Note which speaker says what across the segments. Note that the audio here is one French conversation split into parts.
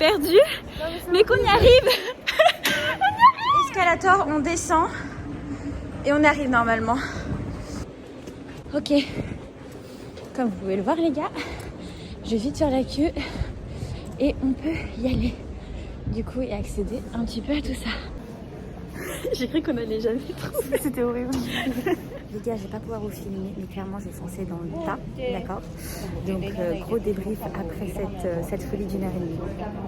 Speaker 1: perdu, mais qu'on y arrive. Escalator, on descend et on arrive normalement. Ok, comme vous pouvez le voir les gars, je vais vite faire la queue et on peut y aller du coup et accéder un petit peu à tout ça. J'ai cru qu'on allait jamais trouver. C'était horrible. Les gars, je vais pas pouvoir vous filmer, mais clairement j'ai foncé dans le tas, d'accord. Donc gros débrief après cette folie d'1h30.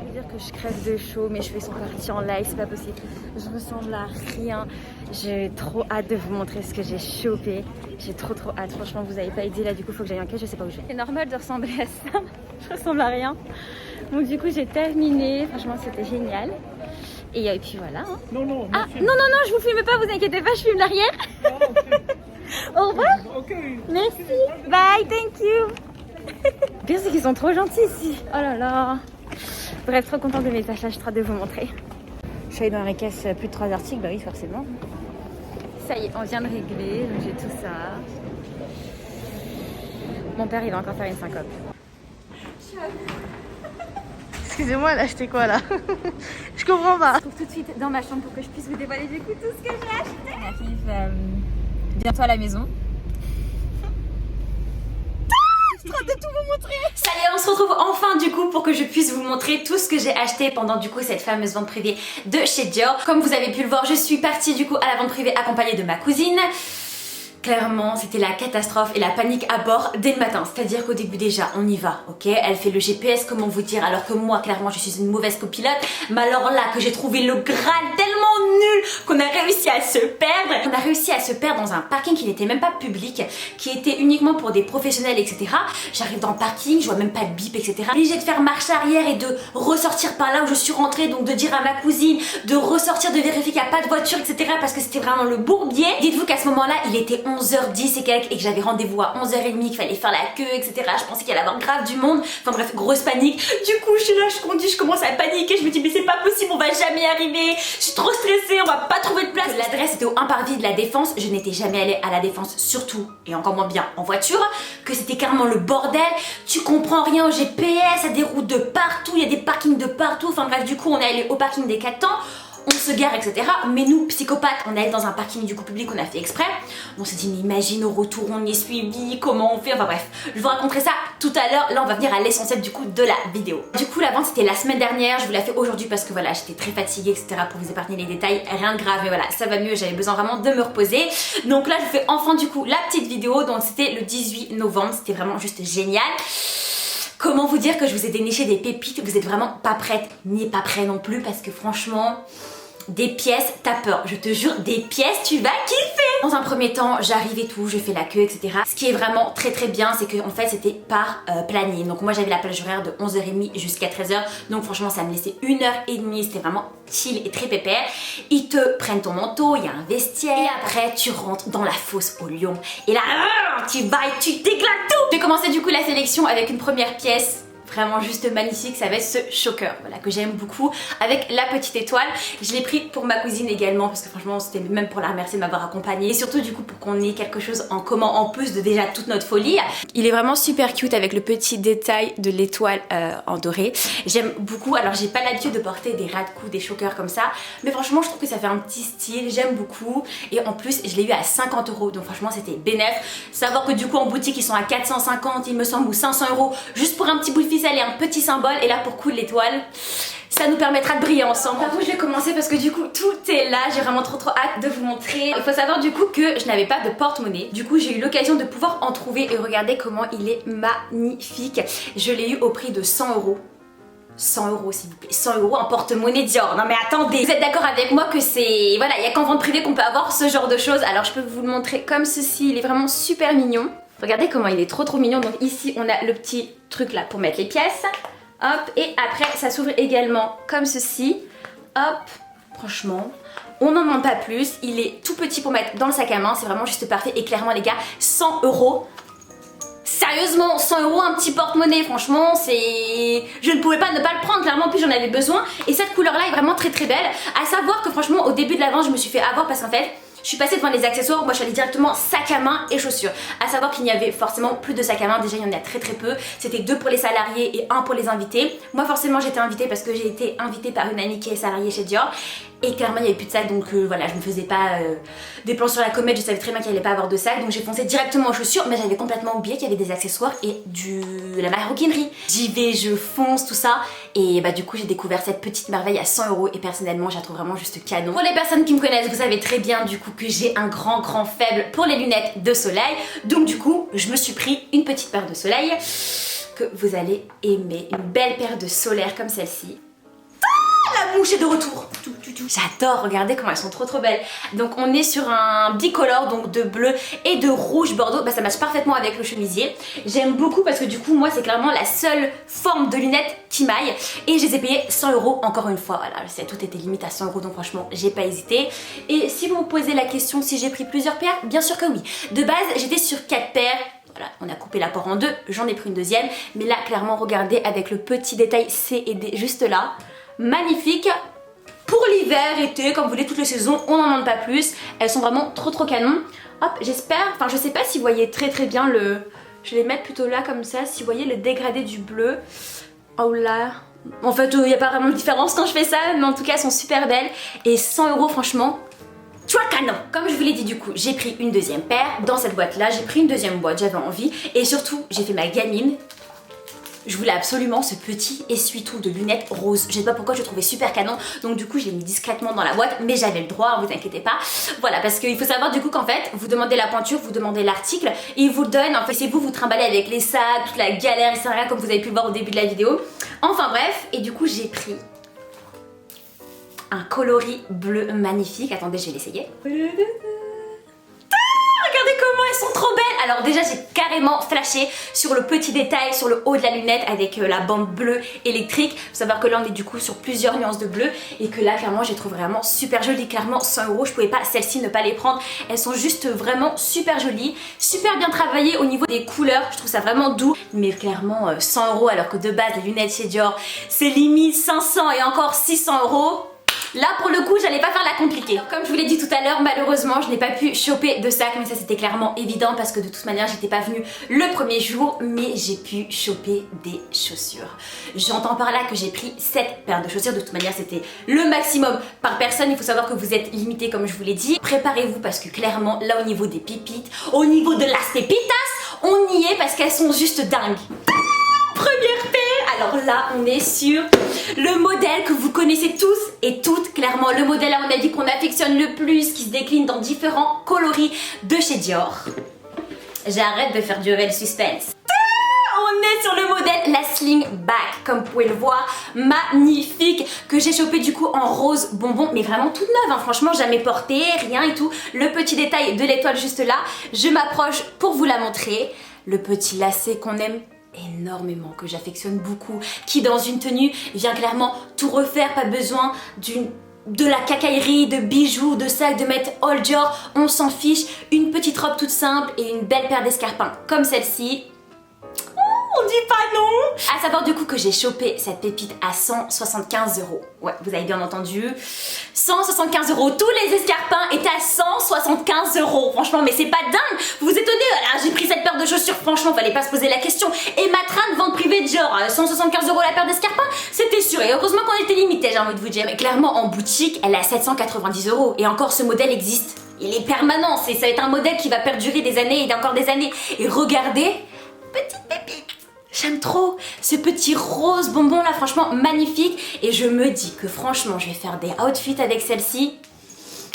Speaker 1: Je veux dire que je crève de chaud, mes cheveux sont partis en live, c'est pas possible. Je ressemble à rien. J'ai trop hâte de vous montrer ce que j'ai chopé. J'ai trop hâte. Franchement, vous avez pas idée là. Du coup, faut que j'aille en caisse. Je sais pas où je vais. C'est normal de ressembler à ça. Je ressemble à rien. Donc du coup, j'ai terminé. Franchement, c'était génial. Et puis voilà. Hein.
Speaker 2: Non, non.
Speaker 1: Ah non, je vous filme pas. Vous inquiétez pas, je filme l'arrière.
Speaker 2: Ah, okay.
Speaker 1: Au revoir.
Speaker 2: Ok.
Speaker 1: Merci. Bye, thank you. Le pire, c'est qu'ils sont trop gentils ici. Oh là là. Bref, trop contente de mes achats. Je suis de vous montrer. Je suis allée dans les caisses plus de 3 articles. Bah oui, forcément. Ça y est, on vient de régler. Donc j'ai tout ça. Mon père, il va encore faire une syncope.
Speaker 3: Excusez-moi, elle a acheté quoi là? Je comprends pas.
Speaker 1: Je trouve tout de suite dans ma chambre pour que je puisse vous dévoiler du coup tout ce que j'ai acheté. On arrive bientôt à la maison. Je suis en train de tout vous montrer. Ça y est, on se retrouve enfin du coup pour que je puisse vous montrer tout ce que j'ai acheté pendant du coup cette fameuse vente privée de chez Dior. Comme vous avez pu le voir, je suis partie du coup à la vente privée accompagnée de ma cousine. Clairement, c'était la catastrophe et la panique à bord dès le matin. C'est-à-dire qu'au début déjà, on y va, ok? Elle fait le GPS, comment vous dire? Alors que moi, clairement, je suis une mauvaise copilote. Mais alors là, que j'ai trouvé le Graal tellement nul qu'on a réussi à se perdre. On a réussi à se perdre dans un parking qui n'était même pas public, qui était uniquement pour des professionnels, etc. J'arrive dans le parking, je vois même pas de bip, etc. Obligée de faire marche arrière et de ressortir par là où je suis rentrée, donc de dire à ma cousine de ressortir, de vérifier qu'il n'y a pas de voiture, etc. Parce que c'était vraiment le bourbier. Dites-vous qu'à ce moment-là, il était 11h10 et quelques et que j'avais rendez-vous à 11h30, qu'il fallait faire la queue, etc. Je pensais qu'il allait y avoir grave du monde. Enfin bref, grosse panique. Du coup, je suis là, je conduis, je commence à paniquer. Je me dis, mais c'est pas possible, on va jamais y arriver. Je suis trop stressée, on va pas trouver de place. L'adresse était au 1 Parvis de la Défense. Je n'étais jamais allée à la Défense, surtout et encore moins bien en voiture. Que c'était carrément le bordel. Tu comprends rien au GPS, il y a des routes de partout, il y a des parkings de partout. Enfin bref, du coup, on est allé au parking des 4 temps. On se gare, etc. Mais nous, psychopathes, on est allé dans un parking du coup public, on a fait exprès. On s'est dit, mais imagine au retour, on est suivi, comment on fait? Enfin bref, je vous raconterai ça tout à l'heure. Là, on va venir à l'essentiel du coup de la vidéo. Du coup, la vente c'était la semaine dernière. Je vous la fais aujourd'hui parce que voilà, j'étais très fatiguée, etc. Pour vous épargner les détails, rien de grave, mais voilà, ça va mieux. J'avais besoin vraiment de me reposer. Donc là, je vous fais enfin du coup la petite vidéo. Donc c'était le 18 novembre. C'était vraiment juste génial. Comment vous dire que je vous ai déniché des pépites? Vous êtes vraiment pas prête, ni pas prêt non plus, parce que franchement, des pièces, t'as peur, je te jure, des pièces, tu vas kiffer. Dans un premier temps, j'arrive et tout, je fais la queue, etc. Ce qui est vraiment très bien, c'est que en fait c'était par planning. Donc moi j'avais la plage horaire de 11h30 jusqu'à 13h. Donc franchement ça me laissait 1h30, c'était vraiment chill et très pépère. Ils te prennent ton manteau, il y a un vestiaire. Et après tu rentres dans la fosse au lion. Et là, tu vas et tu t'éclates tout. J'ai commencé du coup la sélection avec une première pièce. Vraiment juste magnifique, ça va être ce choker, voilà, que j'aime beaucoup, avec la petite étoile. Je l'ai pris pour ma cousine également, parce que franchement c'était même pour la remercier de m'avoir accompagnée, et surtout du coup pour qu'on ait quelque chose en commun en plus de déjà toute notre folie. Il est vraiment super cute avec le petit détail de l'étoile en doré. J'aime beaucoup, alors j'ai pas l'habitude de porter des ras de cou, des chokers comme ça, mais franchement je trouve que ça fait un petit style, j'aime beaucoup, et en plus je l'ai eu à 50 €, donc franchement c'était bénéf. Savoir que du coup en boutique ils sont à 450 il me semble, ou 500 € juste pour un petit bout de ficelle et un petit symbole, et là pour coup de l'étoile ça nous permettra de briller ensemble. Par contre je vais commencer parce que du coup tout est là, j'ai vraiment trop hâte de vous montrer. Il faut savoir du coup que je n'avais pas de porte-monnaie, du coup j'ai eu l'occasion de pouvoir en trouver, et regardez comment il est magnifique. Je l'ai eu au prix de 100 €. 100 € s'il vous plaît, 100 € en porte-monnaie Dior. Non mais attendez, vous êtes d'accord avec moi que c'est... Voilà, il n'y a qu'en vente privée qu'on peut avoir ce genre de choses. Alors je peux vous le montrer comme ceci, il est vraiment super mignon. Regardez comment il est trop mignon. Donc ici on a le petit truc là pour mettre les pièces. Hop, et après ça s'ouvre également comme ceci. Hop, franchement, on n'en demande pas plus. Il est tout petit pour mettre dans le sac à main, c'est vraiment juste parfait. Et clairement les gars, 100 €. Sérieusement, 100 € un petit porte-monnaie, franchement, c'est... Je ne pouvais pas ne pas le prendre, clairement, puis j'en avais besoin. Et cette couleur-là est vraiment très belle. À savoir que franchement, au début de la vente, je me suis fait avoir parce qu'en fait, je suis passée devant les accessoires, moi je suis allée directement sac à main et chaussures. À savoir qu'il n'y avait forcément plus de sac à main, déjà il y en a très peu. C'était 2 pour les salariés et 1 pour les invités. Moi forcément j'étais invitée parce que j'ai été invitée par une amie qui est salariée chez Dior. Et clairement il n'y avait plus de sac, donc voilà, je me faisais pas des plans sur la comète, je savais très bien qu'il n'y allait pas avoir de sac, donc j'ai foncé directement aux chaussures, mais j'avais complètement oublié qu'il y avait des accessoires et la maroquinerie. J'y vais, je fonce, tout ça, et bah du coup j'ai découvert cette petite merveille à 100 € et personnellement je la trouve vraiment juste canon. Pour les personnes qui me connaissent, vous savez très bien du coup que j'ai un grand faible pour les lunettes de soleil, donc du coup je me suis pris une petite paire de soleil que vous allez aimer, une belle paire de solaires comme celle-ci. La mouche est de retour. J'adore, regardez comment elles sont trop belles. Donc on est sur un bicolore, donc de bleu et de rouge bordeaux. Bah ça matche parfaitement avec le chemisier. J'aime beaucoup parce que du coup moi c'est clairement la seule forme de lunettes qui m'aille. Et je les ai payées 100 € encore une fois. Voilà, je sais, tout était limite à 100 € donc franchement j'ai pas hésité. Et si vous me posez la question si j'ai pris plusieurs paires, bien sûr que oui. De base j'étais sur 4 paires. Voilà, on a coupé l'apport en 2, j'en ai pris une deuxième. Mais là clairement regardez avec le petit détail C et D juste là. Magnifique. Pour l'hiver, été, comme vous voulez, toutes les saisons, on n'en demande pas plus. Elles sont vraiment trop canon. Hop, j'espère, enfin je sais pas si vous voyez très bien le... Je vais les mettre plutôt là comme ça, si vous voyez le dégradé du bleu. Oh là. En fait, il n'y a pas vraiment de différence quand je fais ça, mais en tout cas elles sont super belles. Et 100 € franchement, tu vois canon. Comme je vous l'ai dit du coup, j'ai pris une deuxième paire. Dans cette boîte là, j'ai pris une deuxième boîte, j'avais envie. Et surtout, j'ai fait ma gamine. Je voulais absolument ce petit essuie-tout de lunettes rose. Je sais pas pourquoi, je le trouvais super canon. Donc du coup, je l'ai mis discrètement dans la boîte, mais j'avais le droit, vous inquiétez pas. Voilà, parce qu'il faut savoir du coup qu'en fait, vous demandez la pointure, vous demandez l'article, et il vous le donne. En fait, c'est vous trimballez avec les sacs, toute la galère, etc. comme vous avez pu le voir au début de la vidéo. Enfin bref, et du coup, j'ai pris un coloris bleu magnifique. Attendez, je vais l'essayer. Regardez comment elles sont trop belles. Alors déjà j'ai carrément flashé sur le petit détail sur le haut de la lunette avec la bande bleue électrique. Faut savoir que là on est du coup sur plusieurs nuances de bleu et que là clairement je les trouve vraiment super jolies. Clairement 100 €, je pouvais pas celles-ci ne pas les prendre. Elles sont juste vraiment super jolies, super bien travaillées au niveau des couleurs. Je trouve ça vraiment doux, mais clairement 100 € alors que de base les lunettes chez Dior c'est limite 500 et encore 600 €. Là pour le coup j'allais pas faire la compliquée. Alors, comme je vous l'ai dit tout à l'heure, malheureusement je n'ai pas pu choper de sac, mais ça c'était clairement évident parce que de toute manière j'étais pas venue le premier jour, mais j'ai pu choper des chaussures. J'entends par là que j'ai pris 7 paires de chaussures, de toute manière c'était le maximum par personne. Il faut savoir que vous êtes limité comme je vous l'ai dit. Préparez-vous parce que clairement là au niveau des pépites, au niveau de las pépitas, on y est parce qu'elles sont juste dingues. Première paire, alors là on est sur le modèle que vous connaissez tous et toutes, clairement le modèle à mon avis qu'on affectionne le plus, qui se décline dans différents coloris de chez Dior. J'arrête de faire durer le suspense. On est sur le modèle la Slingback, comme vous pouvez le voir, magnifique, que j'ai chopé du coup en rose bonbon, mais vraiment toute neuve, hein. Franchement jamais portée, rien et tout. Le petit détail de l'étoile juste là, je m'approche pour vous la montrer. Le petit lacet qu'on aime énormément, que j'affectionne beaucoup, qui dans une tenue vient clairement tout refaire, pas besoin de la cacaillerie, de bijoux, de sacs, de mettre all Dior, on s'en fiche. Une petite robe toute simple et une belle paire d'escarpins comme celle-ci. On dit pas non. À savoir du coup que j'ai chopé cette pépite à 175 €. Ouais, vous avez bien entendu. 175 €. Tous les escarpins étaient à 175 €. Franchement, mais c'est pas dingue. Vous vous étonnez. Ah, j'ai pris cette paire de chaussures. Franchement, fallait pas se poser la question. Et ma trame vente privée de genre 175 € la paire d'escarpins, c'était sûr. Et heureusement qu'on était limité, j'ai envie de vous dire. Mais clairement, en boutique, elle est à 790 €. Et encore, ce modèle existe. Il est permanent. Ça va être un modèle qui va perdurer des années et encore des années. Et regardez, petite pépite. J'aime trop ce petit rose bonbon là, franchement magnifique. Et je me dis que franchement je vais faire des outfits avec celle-ci.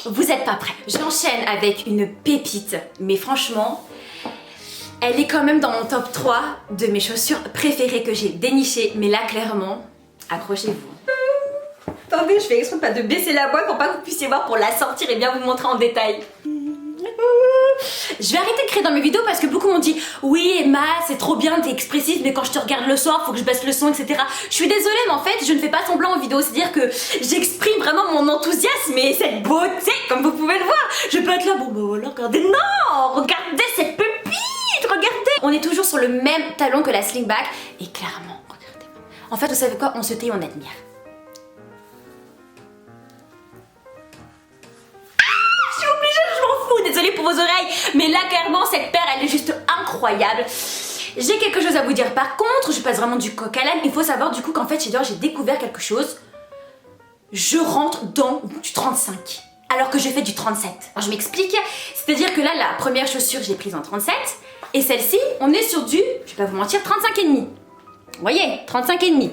Speaker 1: Vous êtes pas prêts. J'enchaîne avec une pépite, mais franchement elle est quand même dans mon top 3 de mes chaussures préférées que j'ai dénichées. Mais là clairement, accrochez-vous. Attendez, je fais exprès pas de baisser la boîte pour pas que vous puissiez voir, pour la sortir et bien vous montrer en détail. Je vais arrêter de créer dans mes vidéos parce que beaucoup m'ont dit oui Emma c'est trop bien, t'es expressive, mais quand je te regarde le soir faut que je baisse le son, etc. Je suis désolée mais en fait je ne fais pas semblant en vidéo, c'est à dire que j'exprime vraiment mon enthousiasme et cette beauté comme vous pouvez le voir. Je peux être là, bon bah voilà, regardez, non, regardez cette pépite, regardez. On est toujours sur le même talon que la Slingback et clairement, regardez. En fait vous savez quoi, on se tait, on admire. Mais là clairement cette paire elle est juste incroyable. J'ai quelque chose à vous dire par contre, je passe vraiment du coq à l'âne. Il faut savoir du coup qu'en fait chez Dior j'ai découvert quelque chose. Je rentre dans du 35 alors que je fais du 37. Alors je m'explique, c'est-à-dire que là la première chaussure j'ai prise en 37 et celle-ci on est sur du, je vais pas vous mentir, 35,5. Vous voyez, 35,5.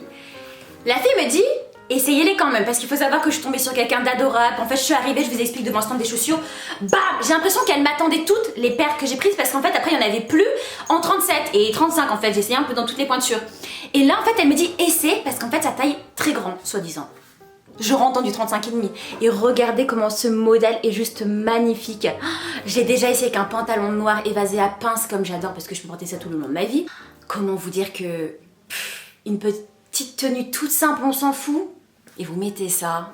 Speaker 1: La fille me dit essayez-les quand même parce qu'il faut savoir que je suis tombée sur quelqu'un d'adorable. En fait je suis arrivée, je vous explique devant le stand des chaussures. Bam, j'ai l'impression qu'elle m'attendait toutes les paires que j'ai prises parce qu'en fait après il n'y en avait plus en 37 et 35 en fait. J'ai essayé un peu dans toutes les pointures. Et là en fait elle me dit essaie parce qu'en fait sa taille très grande soi-disant. Je rentre dans du 35,5 et regardez comment ce modèle est juste magnifique. J'ai déjà essayé avec un pantalon noir évasé à pince comme j'adore parce que je peux porter ça tout le long de ma vie. Comment vous dire que une petite tenue toute simple on s'en fout et vous mettez ça.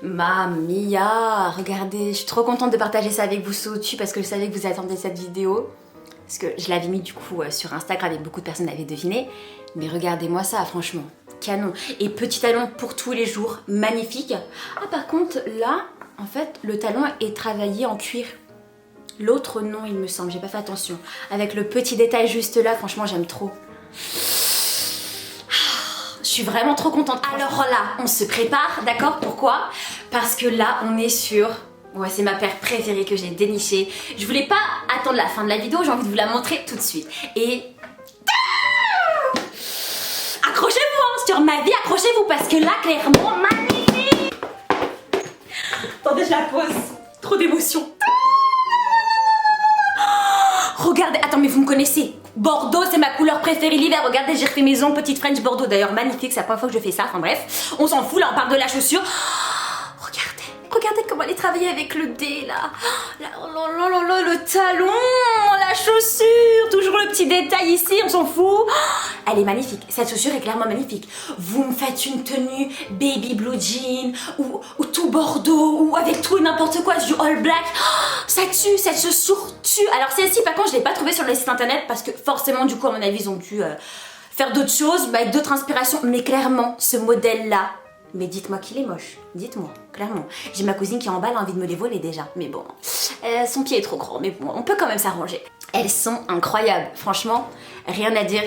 Speaker 1: Mamma mia, regardez, je suis trop contente de partager ça avec vous saut au-dessus parce que je savais que vous attendiez cette vidéo. Parce que je l'avais mis du coup sur Instagram et beaucoup de personnes l'avaient deviné. Mais regardez-moi ça, franchement, canon. Et petit talon pour tous les jours, magnifique. Ah par contre, là, en fait, le talon est travaillé en cuir. L'autre non, il me semble, j'ai pas fait attention. Avec le petit détail juste là, franchement, j'aime trop. Je suis vraiment trop contente. Alors là, on se prépare, d'accord? Pourquoi? Parce que là, on est sur... Ouais, c'est ma paire préférée que j'ai dénichée. Je voulais pas attendre la fin de la vidéo, j'ai envie de vous la montrer tout de suite. Et... accrochez-vous, hein, sur ma vie, accrochez-vous parce que là, clairement, magnifique. Attendez, je la pose. Trop d'émotion. Regardez, attends, mais vous me connaissez. Bordeaux, c'est ma couleur préférée l'hiver. Regardez, j'ai refait mes ongles, petite French Bordeaux. D'ailleurs, magnifique, c'est la première fois que je fais ça. Enfin bref, on s'en fout, là, on parle de la chaussure. Regardez comment elle est travaillée avec le dé là. Le talon, la chaussure, toujours le petit détail ici, on s'en fout. Elle est magnifique, cette chaussure est clairement magnifique. Vous me faites une tenue baby blue jean ou tout bordeaux ou avec tout et n'importe quoi, du all black. Ça tue, cette chaussure tue. Alors celle-ci par contre je l'ai pas trouvée sur le site internet parce que forcément du coup à mon avis ils ont dû faire d'autres choses, avec d'autres inspirations. Mais clairement ce modèle là, mais dites-moi qu'il est moche, dites-moi, clairement. J'ai ma cousine qui en bas, elle a envie de me les voler déjà, mais bon, son pied est trop grand, mais bon, on peut quand même s'arranger. Elles sont incroyables, franchement, rien à dire.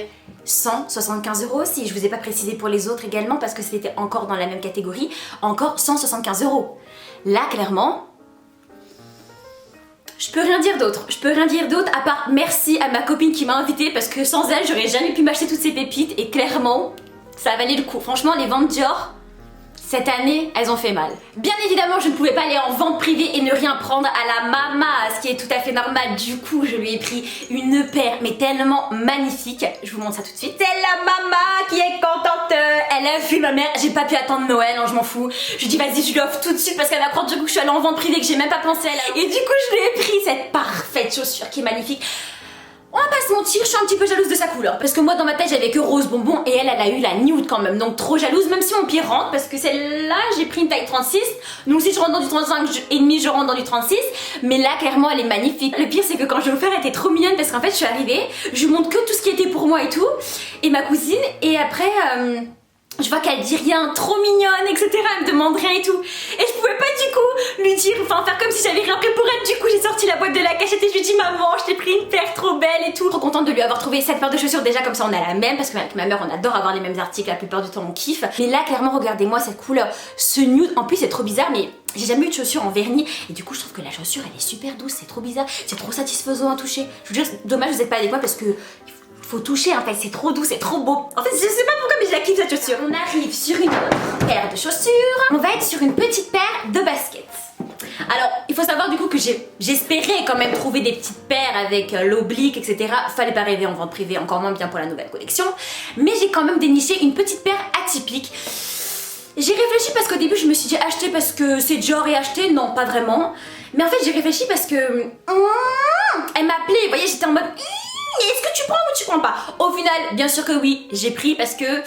Speaker 1: 175 € aussi, je vous ai pas précisé pour les autres également parce que c'était encore dans la même catégorie, encore 175 €. Là, clairement, je peux rien dire d'autre, à part merci à ma copine qui m'a invitée parce que sans elle, j'aurais jamais pu m'acheter toutes ces pépites et clairement, ça a valu le coup. Franchement, les ventes Dior, cette année, elles ont fait mal. Bien évidemment, je ne pouvais pas aller en vente privée et ne rien prendre à la mama, ce qui est tout à fait normal. Du coup, je lui ai pris une paire, mais tellement magnifique. Je vous montre ça tout de suite. C'est la mama qui est contente. Elle a vu ma mère. J'ai pas pu attendre Noël, hein, je m'en fous. Je lui dis vas-y, je lui offre tout de suite parce qu'elle va croire du coup que je suis allée en vente privée, que j'ai même pas pensé à elle. Et du coup, je lui ai pris cette parfaite chaussure qui est magnifique. On va pas se mentir, je suis un petit peu jalouse de sa couleur parce que moi dans ma tête j'avais que rose bonbon et elle a eu la nude quand même, donc trop jalouse, même si mon pied rentre parce que celle-là j'ai pris une taille 36, donc si je rentre dans du 35 et demi je rentre dans du 36, mais là clairement elle est magnifique. Le pire c'est que quand je l'ai offert elle était trop mignonne parce qu'en fait je suis arrivée, je lui montre que tout ce qui était pour moi et tout, et ma cousine, et après je vois qu'elle dit rien, trop mignonne, etc. Elle me demande rien et tout. Et je pouvais pas du coup lui dire, enfin faire comme si j'avais rien pris pour elle. Du coup j'ai sorti la boîte de la cachette et je lui dis maman, je t'ai pris une paire trop belle et tout. Trop contente de lui avoir trouvé cette paire de chaussures déjà, comme ça on a la même. Parce qu'avec ma mère on adore avoir les mêmes articles, la plupart du temps on kiffe. Mais là clairement regardez-moi cette couleur, ce nude. En plus c'est trop bizarre mais j'ai jamais eu de chaussures en vernis. Et du coup je trouve que la chaussure elle est super douce, c'est trop bizarre. C'est trop satisfaisant à toucher. Je veux dire dommage vous êtes pas avec moi parce que... faut toucher en fait, c'est trop doux, c'est trop beau. En fait, je sais pas pourquoi, mais je la kiffe cette chaussure. On arrive sur une paire de chaussures. On va être sur une petite paire de baskets. Alors, il faut savoir du coup que j'espérais quand même trouver des petites paires avec l'oblique, etc. Fallait pas rêver en vente privée, encore moins bien pour la nouvelle collection. Mais j'ai quand même déniché une petite paire atypique. J'ai réfléchi parce qu'au début, je me suis dit acheter parce que c'est Dior et acheter. Non, pas vraiment. Mais en fait, j'ai réfléchi parce que... elle m'a appelée, vous voyez, j'étais en mode... est-ce que tu prends ou tu prends pas? Au final, bien sûr que oui, j'ai pris parce que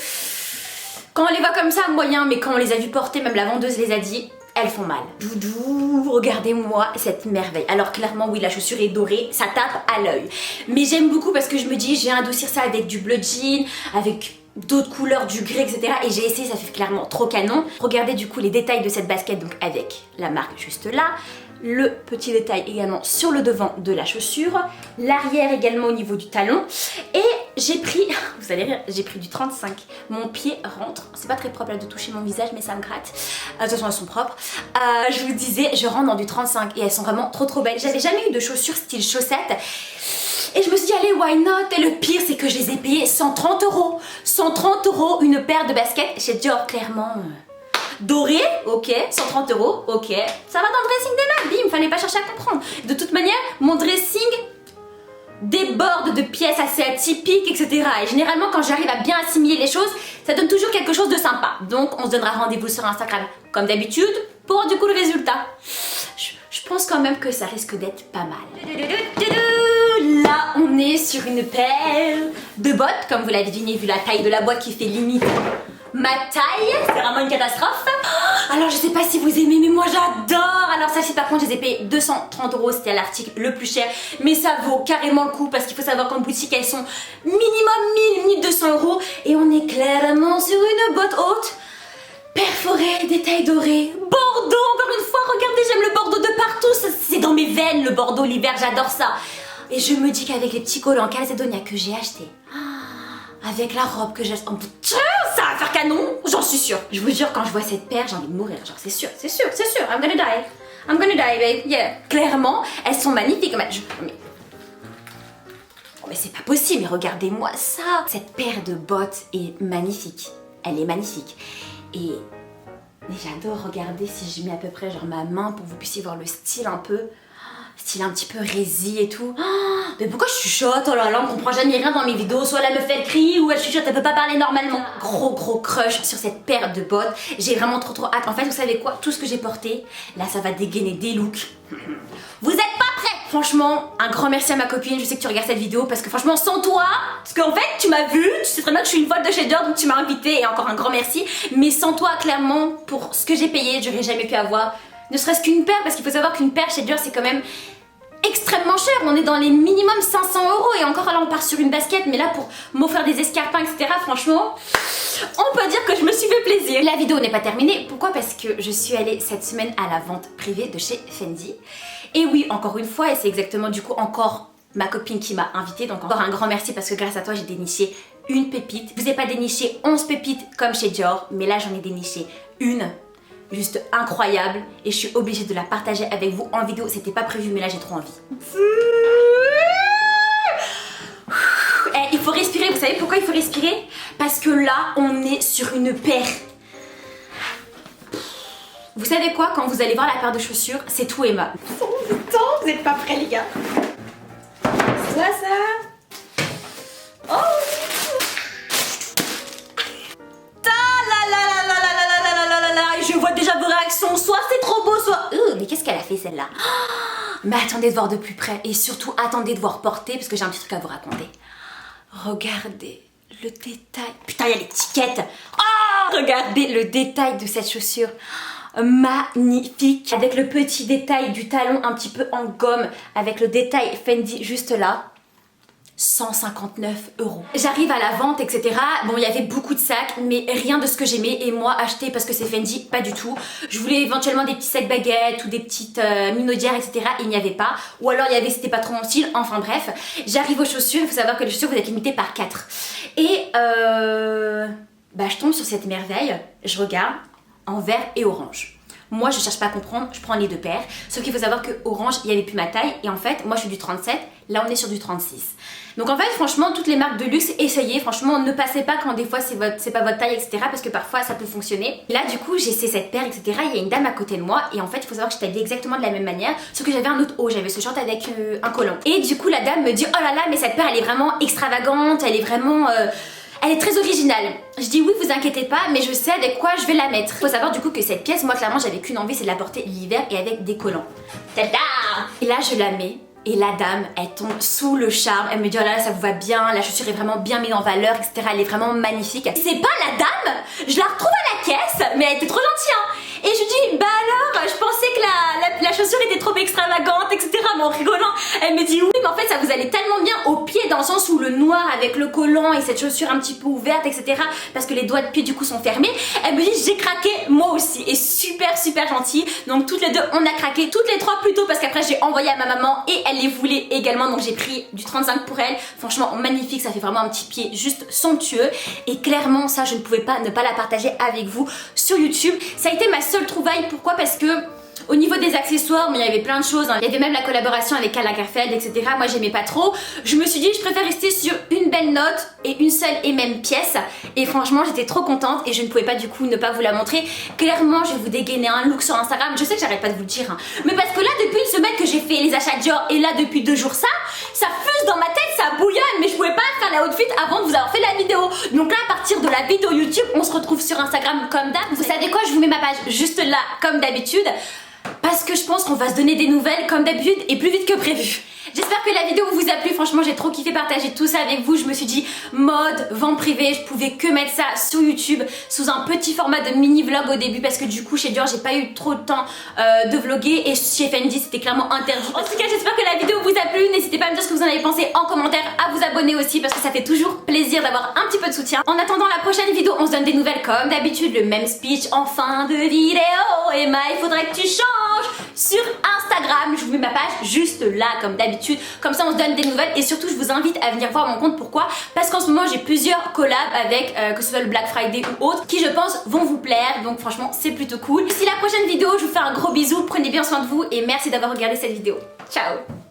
Speaker 1: quand on les voit comme ça, moyen, mais quand on les a vues porter, même la vendeuse les a dit, elles font mal. Doudou, regardez-moi cette merveille. Alors clairement, oui, la chaussure est dorée, ça tape à l'œil. Mais j'aime beaucoup parce que je me dis, je vais adoucir ça avec du bleu jean, avec d'autres couleurs, du gris, etc. Et j'ai essayé, ça fait clairement trop canon. Regardez du coup les détails de cette basket, donc avec la marque juste là. le petit détail également sur le devant de la chaussure, l'arrière également au niveau du talon. Et j'ai pris, vous allez rire, j'ai pris du 35. Mon pied rentre, c'est pas très propre là de toucher mon visage mais ça me gratte. De toute façon elles sont propres. Je vous disais, je rentre dans du 35 et elles sont vraiment trop belles. J'avais jamais eu de chaussures style chaussettes. Et je me suis dit allez why not. Et le pire c'est que je les ai payées 130 €. 130 € une paire de baskets chez Dior, clairement. Doré, ok, 130 €, ok. Ça va dans le dressing des meufs, bim, fallait pas chercher à comprendre. De toute manière, mon dressing déborde de pièces assez atypiques, etc. Et généralement, quand j'arrive à bien assimiler les choses, ça donne toujours quelque chose de sympa. Donc, on se donnera rendez-vous sur Instagram, comme d'habitude, pour du coup le résultat. Je pense quand même que ça risque d'être pas mal. Là, on est sur une paire de bottes, comme vous l'avez deviné, vu la taille de la boîte qui fait limite ma taille, c'est vraiment une catastrophe. Alors je sais pas si vous aimez mais moi j'adore. Alors ça par contre je les ai payées 230 €, c'était l'article le plus cher. Mais ça vaut carrément le coup parce qu'il faut savoir qu'en boutique elles sont minimum 1000-1200 €. Et on est clairement sur une botte haute, perforée, détail doré, bordeaux. Encore une fois, regardez, j'aime le bordeaux de partout. C'est dans mes veines le bordeaux l'hiver, j'adore ça. Et je me dis qu'avec les petits collants Calzedonia que j'ai achetés, avec la robe que j'ai... Oh putain, ça va faire canon, j'en suis sûre. Je vous jure, quand je vois cette paire, j'ai envie de mourir. Genre, c'est sûr, c'est sûr, c'est sûr. I'm gonna die. I'm gonna die, babe. Yeah. Clairement, elles sont magnifiques. Mais c'est pas possible, mais regardez-moi ça. Cette paire de bottes est magnifique. Elle est magnifique. Et j'adore regarder si je mets à peu près genre ma main pour que vous puissiez voir le style un peu... Style un petit peu résille et tout. Mais pourquoi je chuchote? Oh là là, on comprend jamais rien dans mes vidéos. Soit elle me fait le cri ou elle chuchote, elle peut pas parler normalement. Gros crush sur cette paire de bottes. J'ai vraiment trop hâte. En fait, vous savez quoi? Tout ce que j'ai porté, là ça va dégainer des looks. Vous êtes pas prêts? Franchement, un grand merci à ma copine. Je sais que tu regardes cette vidéo parce que franchement, sans toi, parce qu'en fait, tu m'as vu, tu sais très bien que je suis une folle de chez Dior, donc tu m'as invitée et encore un grand merci. Mais sans toi, clairement, pour ce que j'ai payé, j'aurais jamais pu avoir ne serait-ce qu'une paire, parce qu'il faut savoir qu'une paire chez Dior c'est quand même extrêmement cher, on est dans les minimum 500 € et encore là on part sur une basket, mais là pour m'offrir des escarpins etc, franchement on peut dire que je me suis fait plaisir. La vidéo n'est pas terminée, pourquoi? Parce que je suis allée cette semaine à la vente privée de chez Fendi. Et oui, encore une fois, et c'est exactement du coup encore ma copine qui m'a invitée, donc encore un grand merci parce que grâce à toi j'ai déniché une pépite. Je vous ai pas déniché 11 pépites comme chez Dior, mais là j'en ai déniché une juste incroyable et je suis obligée de la partager avec vous en vidéo. C'était pas prévu mais là j'ai trop envie. Il faut respirer, vous savez pourquoi il faut respirer? Parce que là on est sur une paire. Vous savez quoi? Quand vous allez voir la paire de chaussures, c'est tout Emma. Putain, vous êtes pas prêts les gars? C'est quoi ça? Oh! Je vois déjà vos réactions, soit c'est trop beau, soit... mais qu'est-ce qu'elle a fait celle-là? Mais attendez de voir de plus près et surtout attendez de voir porter parce que j'ai un petit truc à vous raconter. Regardez le détail. Putain, il y a l'étiquette. Oh, regardez le détail de cette chaussure. Magnifique. Avec le petit détail du talon un petit peu en gomme, avec le détail Fendi juste là. 159 €. J'arrive à la vente, etc. Bon, il y avait beaucoup de sacs, mais rien de ce que j'aimais. Et moi, acheter parce que c'est Fendi, pas du tout. Je voulais éventuellement des petits sacs baguettes ou des petites minaudières, etc. Il n'y avait pas. Ou alors il y avait, c'était pas trop mon style. Enfin bref, j'arrive aux chaussures. Il faut savoir que les chaussures, vous êtes limité par 4. Et je tombe sur cette merveille. Je regarde en vert et orange. Moi, je cherche pas à comprendre, je prends les deux paires. Sauf qu'il faut savoir que orange, il n'y avait plus ma taille. Et en fait, moi, je suis du 37. Là, on est sur du 36. Donc en fait, franchement, toutes les marques de luxe, essayez. Franchement, ne passez pas quand des fois, c'est pas votre taille, etc. Parce que parfois, ça peut fonctionner. Là, du coup, j'essaie cette paire, etc. Il y a une dame à côté de moi. Et en fait, il faut savoir que j'étais habillée exactement de la même manière. Sauf que j'avais un autre haut. J'avais ce short avec un collant. Et du coup, la dame me dit, oh là là, mais cette paire, elle est vraiment extravagante. Elle est vraiment... Elle est très originale. Je dis oui, vous inquiétez pas, mais je sais avec quoi je vais la mettre. Faut savoir du coup que cette pièce, moi clairement j'avais qu'une envie, c'est de la porter l'hiver et avec des collants. Tada! Et là je la mets et la dame, elle tombe sous le charme. Elle me dit oh là là, ça vous va bien, la chaussure est vraiment bien mise en valeur, etc. Elle est vraiment magnifique. C'est pas la dame, je la retrouve à la caisse, mais elle était trop gentille hein. Et je dis bah alors, je pensais que la chaussure était trop extravagante, etc. Mais en rigolant, elle me dit oui, mais en fait ça vous allait tellement bien aux pieds dans le sens où le noir avec le collant et cette chaussure un petit peu ouverte, etc. Parce que les doigts de pied du coup sont fermés. Elle me dit j'ai craqué moi aussi, et super gentille. Donc toutes les deux on a craqué, toutes les trois plutôt, parce qu'après j'ai envoyé à ma maman et elle les voulait également. Donc j'ai pris du 35 pour elle. Franchement magnifique, ça fait vraiment un petit pied juste somptueux. Et clairement ça je ne pouvais pas ne pas la partager avec vous sur YouTube. Ça a été ma seule trouvaille. Pourquoi? Parce que au niveau des accessoires, mais il y avait plein de choses, hein. Il y avait même la collaboration avec Karl Lagerfeld, etc. Moi j'aimais pas trop. Je me suis dit je préfère rester sur une belle note et une seule et même pièce. Et franchement j'étais trop contente et je ne pouvais pas du coup ne pas vous la montrer. Clairement je vais vous dégainer un look sur Instagram. Je sais que j'arrête pas de vous le dire, hein. Mais parce que là depuis une semaine que j'ai fait les achats Dior et là depuis 2 jours ça fuse dans ma tête, ça bouillonne. Mais je pouvais pas faire la outfit avant de vous avoir fait la vidéo. Donc là à partir de la vidéo YouTube on se retrouve sur Instagram comme d'hab. Vous savez quoi, je vous mets ma page juste là comme d'habitude. Parce que je pense qu'on va se donner des nouvelles comme d'habitude et plus vite que prévu. J'espère que la vidéo vous a plu, franchement j'ai trop kiffé partager tout ça avec vous. Je me suis dit mode, vente privée, je pouvais que mettre ça sur YouTube sous un petit format de mini vlog au début, parce que du coup chez Dior j'ai pas eu trop de temps de vlogger, et chez Fendi c'était clairement interdit. En tout cas j'espère que la vidéo vous a plu, n'hésitez pas à me dire ce que vous en avez pensé en commentaire, à vous abonner aussi parce que ça fait toujours plaisir d'avoir un petit peu de soutien. En attendant la prochaine vidéo on se donne des nouvelles comme d'habitude, le même speech en fin de vidéo. Emma il faudrait que tu changes sur Instagram, je vous mets ma page juste là comme d'habitude, comme ça on se donne des nouvelles. Et surtout je vous invite à venir voir mon compte. Pourquoi? Parce qu'en ce moment j'ai plusieurs collabs avec que ce soit le Black Friday ou autre, qui je pense vont vous plaire, donc franchement c'est plutôt cool. D'ici la prochaine vidéo je vous fais un gros bisou, prenez bien soin de vous et merci d'avoir regardé cette vidéo. Ciao.